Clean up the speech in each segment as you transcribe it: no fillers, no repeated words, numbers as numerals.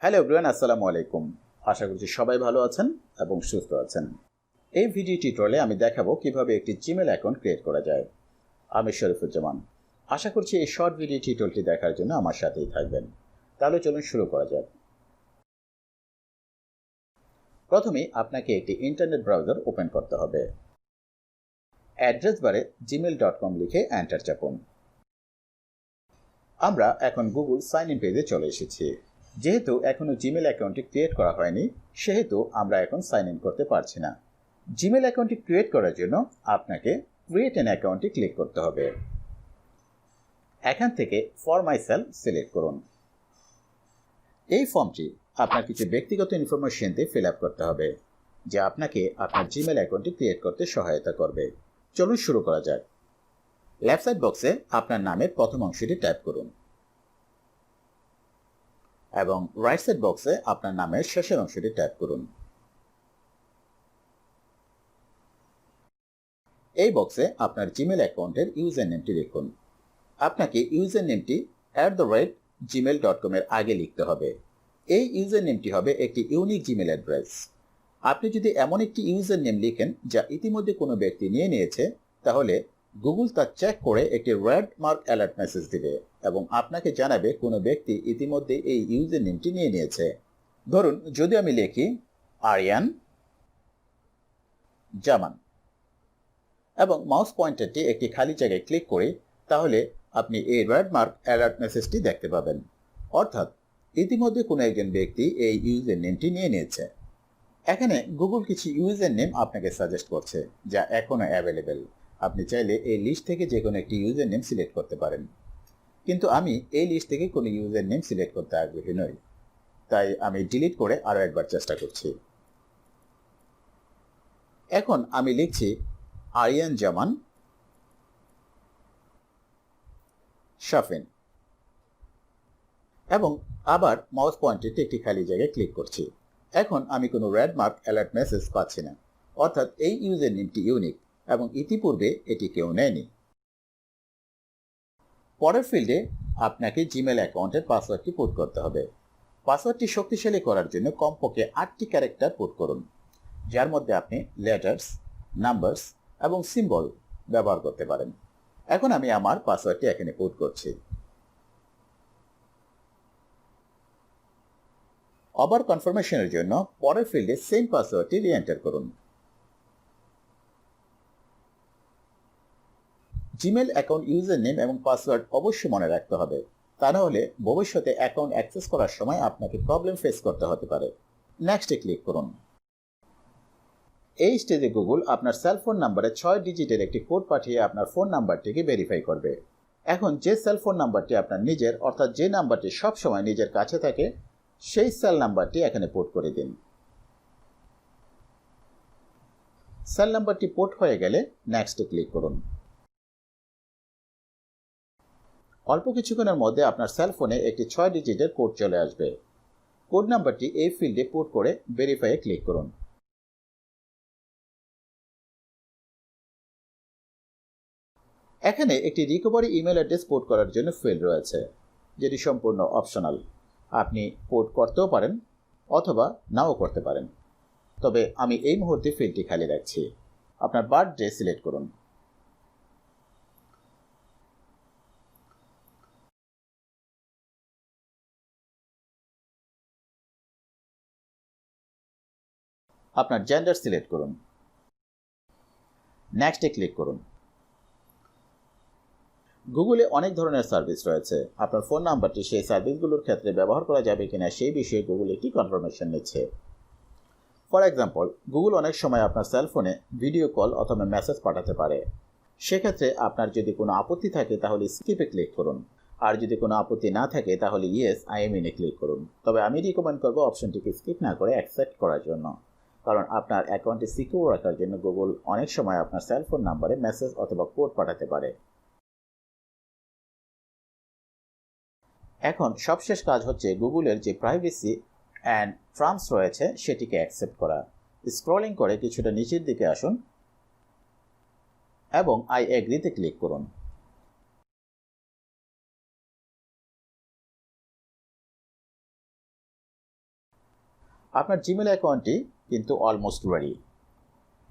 Hello everyone, আসসালামু আলাইকুম। আশা করছি সবাই ভালো আছেন এবং সুস্থ আছেন। এই ভিডিও টিউটোরিয়ালে আমি দেখাবো কিভাবে একটি জিমেল অ্যাকাউন্ট ক্রিয়েট করা যায়। আমি শরীফুজ্জামান। আশা করছি এই শর্ট ভিডিও টিউটোরিয়ালটি দেখার জন্য আমার সাথেই থাকবেন। তাহলে চলুন শুরু করা যাক। প্রথমেই আপনাকে একটি ইন্টারনেট ব্রাউজার ওপেন করতে হবে। অ্যাড্রেস বারে gmail.com লিখে এন্টার চাপুন। আমরা এখন গুগল সাইন ইন পেজে চলে এসেছি। যেহেতু এখনো জিমেল অ্যাকাউন্টটি ক্রিয়েট করা হয়নি, সেহেতু আমরা এখন সাইন ইন করতে পারছি না। জিমেল অ্যাকাউন্টটি ক্রিয়েট করার জন্য আপনাকে ক্রিয়েট অ্যান অ্যাকাউন্টে ক্লিক করতে হবে। এখান থেকে ফর মাই সেলফ সিলেক্ট করুন। এই ফর্মটি আপনার কিছু ব্যক্তিগত ইনফরমেশন দিয়ে ফিল আপ করতে হবে, যা আপনাকে আপনার জিমেল অ্যাকাউন্টটি ক্রিয়েট করতে সহায়তা করবে। চলুন শুরু করা যাক। লেফট সাইড বক্সে আপনার নামের প্রথম অংশটি টাইপ করুন এবং রাইট সাইড বক্সে আপনার নামের শেষের অংশটি টাইপ করুন। এই বক্সে আপনার জিমেল অ্যাকাউন্টের ইউজার নেমটি লিখুন। আপনাকে ইউজার নেমটি @gmail.com এর আগে লিখতে হবে। এই ইউজার নেমটি হবে একটি ইউনিক জিমেল অ্যাড্রেস। আপনি যদি এমন একটি ইউজার নেম লিখেন যা ইতিমধ্যে কোনো ব্যক্তি নিয়ে নিয়েছে, তাহলে গুগল তা চেক করে একটি রেড মার্ক অ্যালার্ট মেসেজ দিবে এবং আপনাকে জানাবে কোনো ব্যক্তি ইতিমধ্যে এই ইউজার নেমটি নিয়ে নিয়েছে। ধরুন, যদি আমি লিখি আরিয়ান জামান এবং মাউস পয়েন্টারটি একটি খালি জায়গায় ক্লিক করি, তাহলে আপনি এই রেড মার্ক অ্যালার্ট মেসেজটি দেখতে পাবেন। অর্থাৎ ইতিমধ্যে কোনো একজন ব্যক্তি এই ইউজার নেমটি নিয়ে নিয়েছে। এখানে গুগল কিছু ইউজার নেম আপনাকে সাজেস্ট করছে যা এখনো অ্যাভেলেবেল। আপনি চাইলে এই লিস্ট থেকে যে কোনো একটি ইউজার নেম সিলেক্ট করতে পারেন, কিন্তু আমি এই লিস্ট থেকে কোনো ইউজার নেম সিলেক্ট করতে আগ্রহী নই, তাই আমি ডিলিট করে আরও একবার চেষ্টা করছি। এখন আমি লিখছি আরিয়ান জামান শাফিন এবং আবার মাউস পয়েন্টারটি একটি খালি জায়গায় ক্লিক করছি। এখন আমি কোনো রেড মার্ক অ্যালার্ট মেসেজ পাচ্ছি না, অর্থাৎ এই ইউজার নেমটি ইউনিক এবং ইতিপূর্বে এটি কেউ নেয়নি। পরের ফিল্ডে আপনাকে জিমেল অ্যাকাউন্টের পাসওয়ার্ডটি পুট করতে হবে। পাসওয়ার্ডটি শক্তিশালী করার জন্য কমপক্ষে 8টি ক্যারেক্টার পুট করুন, যার মধ্যে আপনি লেটার্স, নাম্বারস এবং সিম্বল ব্যবহার করতে পারেন। এখন আমি আমার পাসওয়ার্ডটি এখানে পুট করছি। আবার কনফার্মেশনের জন্য পরের ফিল্ডে সেম পাসওয়ার্ডটি রি-এন্টার করুন। জিমেল অ্যাকাউন্ট ইউজার নেম এবং পাসওয়ার্ড অবশ্যই মনে রাখতে হবে, তা না হলে ভবিষ্যতে অ্যাকাউন্ট অ্যাক্সেস করার সময় আপনাকে প্রবলেম ফেস করতে হতে পারে। নেক্সটে ক্লিক করুন। এই স্টেজে গুগল আপনার সেলফোন নাম্বারে 6 ডিজিটের একটি কোড পাঠিয়ে আপনার ফোন নাম্বারটিকে ভেরিফাই করবে। এখন যে সেলফোন নাম্বারটি আপনার নিজের, অর্থাৎ যে নাম্বারটি সবসময় নিজের কাছে থাকে, সেই সেল নাম্বারটি এখানে পোর্ট করে দিন। সেল নাম্বারটি পোর্ট হয়ে গেলে নেক্সটে ক্লিক করুন। অল্প কিছুক্ষণের মধ্যে আপনার সেলফোনে একটি 6 ডিজিটের কোড চলে আসবে। কোড নাম্বারটি এই ফিল্ডে পোর্ট করে ভেরিফাইয়ে ক্লিক করুন। এখানে একটি রিকভারি ইমেল অ্যাড্রেস পোর্ট করার জন্য ফিল্ড রয়েছে, যেটি সম্পূর্ণ অপশনাল। আপনি পোর্ট করতেও পারেন অথবা নাও করতে পারেন, তবে আমি এই মুহূর্তে ফিল্ডটি খালি রাখছি। আপনার বার্থডে সিলেক্ট করুন। আপনার জেন্ডার সিলেক্ট করুন। নেক্সটে ক্লিক করুন। গুগলে অনেক ধরনের সার্ভিস রয়েছে। আপনার ফোন নাম্বারটি সেই সার্ভিসগুলোর ক্ষেত্রে ব্যবহার করা যাবে কিনা সেই বিষয়ে গুগল একটি কনফার্মেশন নিচ্ছে। ফর এক্সাম্পল, গুগল অনেক সময় আপনার সেলফোনে ভিডিও কল অথবা মেসেজ পাঠাতে পারে। সেক্ষেত্রে আপনার যদি কোনো আপত্তি থাকে তাহলে স্কিপে ক্লিক করুন, আর যদি কোনো আপত্তি না থাকে তাহলে ইয়েস আই এম ইনে ক্লিক করুন। তবে আমি রিকমেন্ড করবো অপশনটিকে স্কিপ না করে অ্যাকসেপ্ট করার জন্য, কারণ আপনার অ্যাকাউন্টটি সিকিউর রাখার জন্য গুগল অনেক সময় আপনার সেলফোন নাম্বারে মেসেজ অথবা কোড পাঠাতে পারে। এখন সবশেষ কাজ হচ্ছে গুগলের যে প্রাইভেসি অ্যান্ড টার্মস রয়েছে সেটিকে অ্যাকসেপ্ট করা। স্ক্রলিং করে কিছুটা নিচের দিকে আসুন এবং আই এগ্রিতে ক্লিক করুন। আপনার জিমেল অ্যাকাউন্টটি কিন্তু অলমোস্ট রেডি।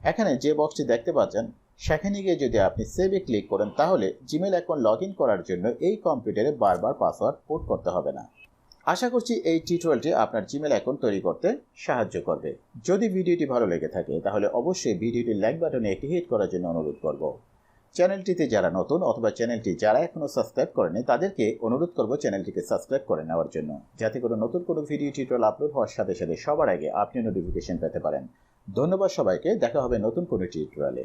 এখানে যে বক্সটি দেখতে পাচ্ছেন সেখানে গিয়ে যদি আপনি সেভে ক্লিক করেন তাহলে জিমেল অ্যাকাউন্ট লগ ইন করার জন্য এই কম্পিউটারে বারবার পাসওয়ার্ড পুট করতে হবে না। আশা করছি এই টিউটোরিয়ালটি আপনার জিমেল অ্যাকাউন্ট তৈরি করতে সাহায্য করবে। যদি ভিডিওটি ভালো লেগে থাকে তাহলে অবশ্যই ভিডিওটির লাইক বাটনে একটি হিট করার জন্য অনুরোধ করব। চ্যানেলটিতে যারা নতুন অথবা চ্যানেলটি যারা এখনও সাবস্ক্রাইব করেনি তাদেরকে অনুরোধ করব চ্যানেলটিকে সাবস্ক্রাইব করে নেওয়ার জন্য, যাতে করে নতুন কোনো ভিডিও টিউটোরিয়াল আপলোড হওয়ার সাথে সাথে সবার আগে আপনি নোটিফিকেশন পেতে পারেন। ধন্যবাদ সবাইকে, দেখা হবে নতুন কোনো টিউটোরিয়ালে।